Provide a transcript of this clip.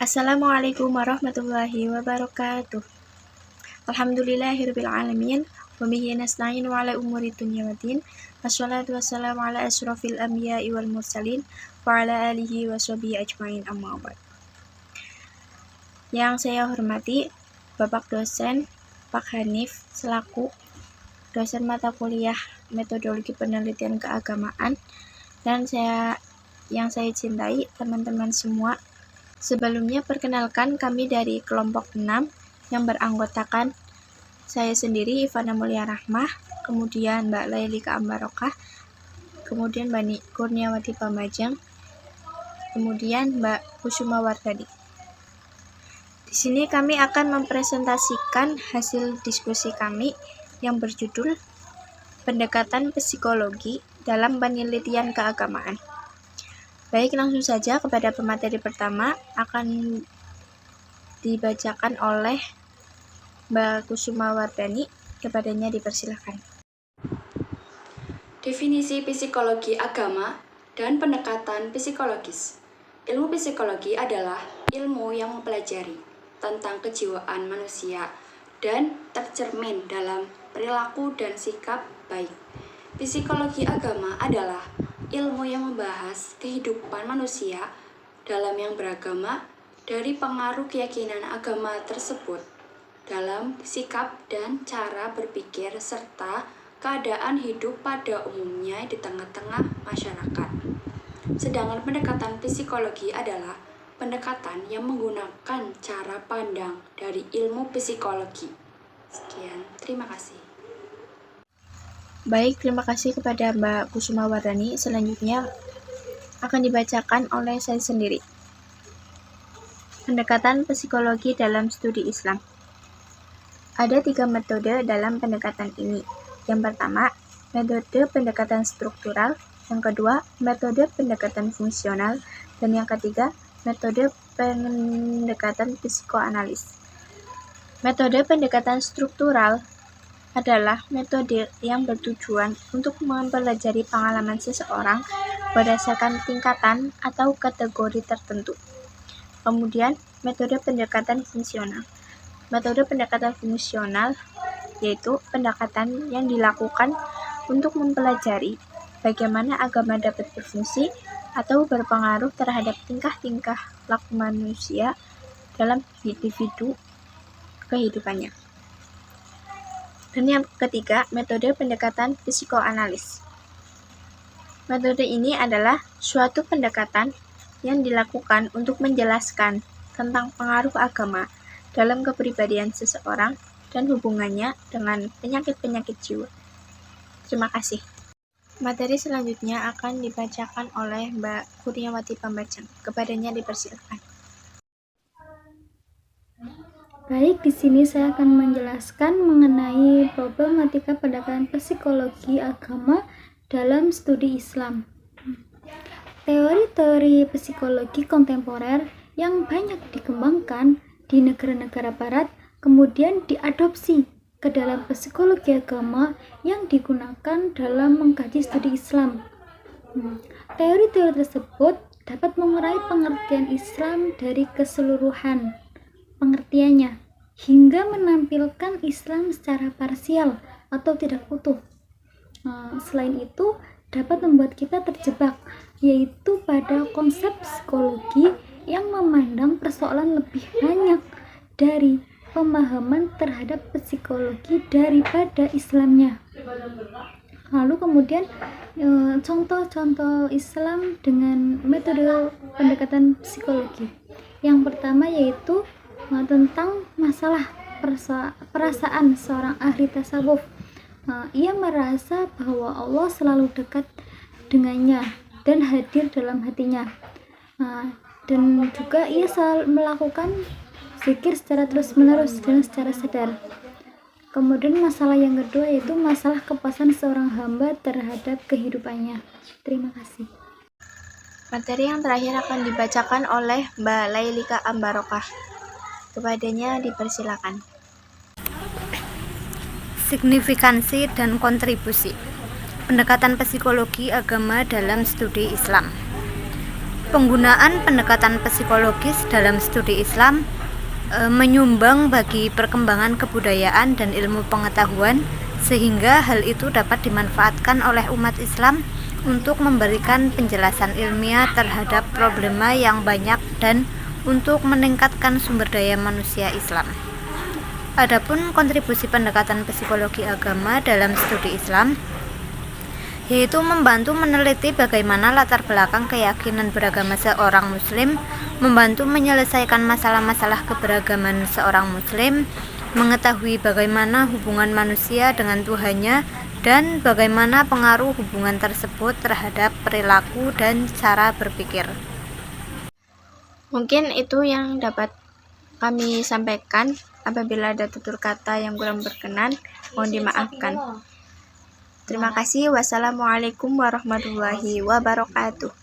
Assalamualaikum warahmatullahi wabarakatuh. Alhamdulillahirabbil alamin wa bihi nasta'inu ala umuri dunya waddin. Wassalatu wassalamu ala asyrofil anbiya'i wal mursalin wa ala alihi wa sahbihi ajmain, amma ba'd. Yang saya hormati Bapak dosen Pak Hanif selaku dosen mata kuliah metodologi penelitian keagamaan, dan yang saya cintai teman-teman semua. Sebelumnya perkenalkan, kami dari kelompok 6 yang beranggotakan saya sendiri Ivana Mulia Rahmah, kemudian Mbak Lailika Ambarokah, kemudian Mbak Kurniawati Pambajeng, kemudian Mbak Kusuma Wardani. Di sini kami akan mempresentasikan hasil diskusi kami yang berjudul Pendekatan Psikologi dalam Penelitian Keagamaan. Baik, langsung saja kepada pemateri pertama akan dibacakan oleh Mbak Kusuma Wardani. Kepadanya dipersilakan. Definisi psikologi agama dan pendekatan psikologis. Ilmu psikologi adalah ilmu yang mempelajari tentang kejiwaan manusia dan tercermin dalam perilaku dan sikap baik. Psikologi agama adalah ilmu yang membahas kehidupan manusia dalam yang beragama dari pengaruh keyakinan agama tersebut dalam sikap dan cara berpikir serta keadaan hidup pada umumnya di tengah-tengah masyarakat. Sedangkan pendekatan psikologi adalah pendekatan yang menggunakan cara pandang dari ilmu psikologi. Sekian, terima kasih. Baik, terima kasih kepada Mbak Kusuma Wardani. Selanjutnya akan dibacakan oleh saya sendiri. Pendekatan psikologi dalam studi Islam. Ada 3 metode dalam pendekatan ini. Yang pertama, metode pendekatan struktural. Yang kedua, metode pendekatan fungsional. Dan yang ketiga, metode pendekatan psikoanalis. Metode pendekatan struktural adalah metode yang bertujuan untuk mempelajari pengalaman seseorang berdasarkan tingkatan atau kategori tertentu. Kemudian, metode pendekatan fungsional. Metode pendekatan fungsional yaitu pendekatan yang dilakukan untuk mempelajari bagaimana agama dapat berfungsi atau berpengaruh terhadap tingkah-tingkah laku manusia dalam individu kehidupannya. Dan yang ketiga, metode pendekatan psikoanalis. Metode ini adalah suatu pendekatan yang dilakukan untuk menjelaskan tentang pengaruh agama dalam kepribadian seseorang dan hubungannya dengan penyakit-penyakit jiwa. Terima kasih. Materi selanjutnya akan dibacakan oleh Mbak Kurniawati Pambajeng. Kepadanya dipersilakan. Baik, di sini saya akan menjelaskan mengenai problematika pendekatan psikologi agama dalam studi Islam. Teori-teori psikologi kontemporer yang banyak dikembangkan di negara-negara barat kemudian diadopsi ke dalam psikologi agama yang digunakan dalam mengkaji studi Islam. Teori-teori tersebut dapat mengurai pengertian Islam dari keseluruhan pengertiannya hingga menampilkan Islam secara parsial atau tidak utuh. Selain itu, dapat membuat kita terjebak, yaitu pada konsep psikologi yang memandang persoalan lebih banyak dari pemahaman terhadap psikologi daripada Islamnya. Lalu kemudian contoh-contoh Islam dengan metode pendekatan psikologi. Yang pertama yaitu tentang masalah perasaan seorang ahli tasawuf. Ia merasa bahwa Allah selalu dekat dengannya dan hadir dalam hatinya. Dan juga ia selalu melakukan zikir secara terus-menerus dan secara sadar. Kemudian masalah yang kedua yaitu masalah kepuasan seorang hamba terhadap kehidupannya. Terima kasih. Materi yang terakhir akan dibacakan oleh Mbak Lailika Ambarokah. Kepadanya dipersilakan. Signifikansi dan kontribusi pendekatan psikologi agama dalam studi Islam. Penggunaan pendekatan psikologis dalam studi Islam menyumbang bagi perkembangan kebudayaan dan ilmu pengetahuan, sehingga hal itu dapat dimanfaatkan oleh umat Islam untuk memberikan penjelasan ilmiah terhadap problema yang banyak dan untuk meningkatkan sumber daya manusia Islam. Adapun kontribusi pendekatan psikologi agama dalam studi Islam yaitu membantu meneliti bagaimana latar belakang keyakinan beragama seorang muslim, membantu menyelesaikan masalah-masalah keberagaman seorang muslim, mengetahui bagaimana hubungan manusia dengan Tuhannya, dan bagaimana pengaruh hubungan tersebut terhadap perilaku dan cara berpikir. Mungkin itu yang dapat kami sampaikan. Apabila ada tutur kata yang kurang berkenan, mohon dimaafkan. Terima kasih. Wassalamualaikum warahmatullahi wabarakatuh.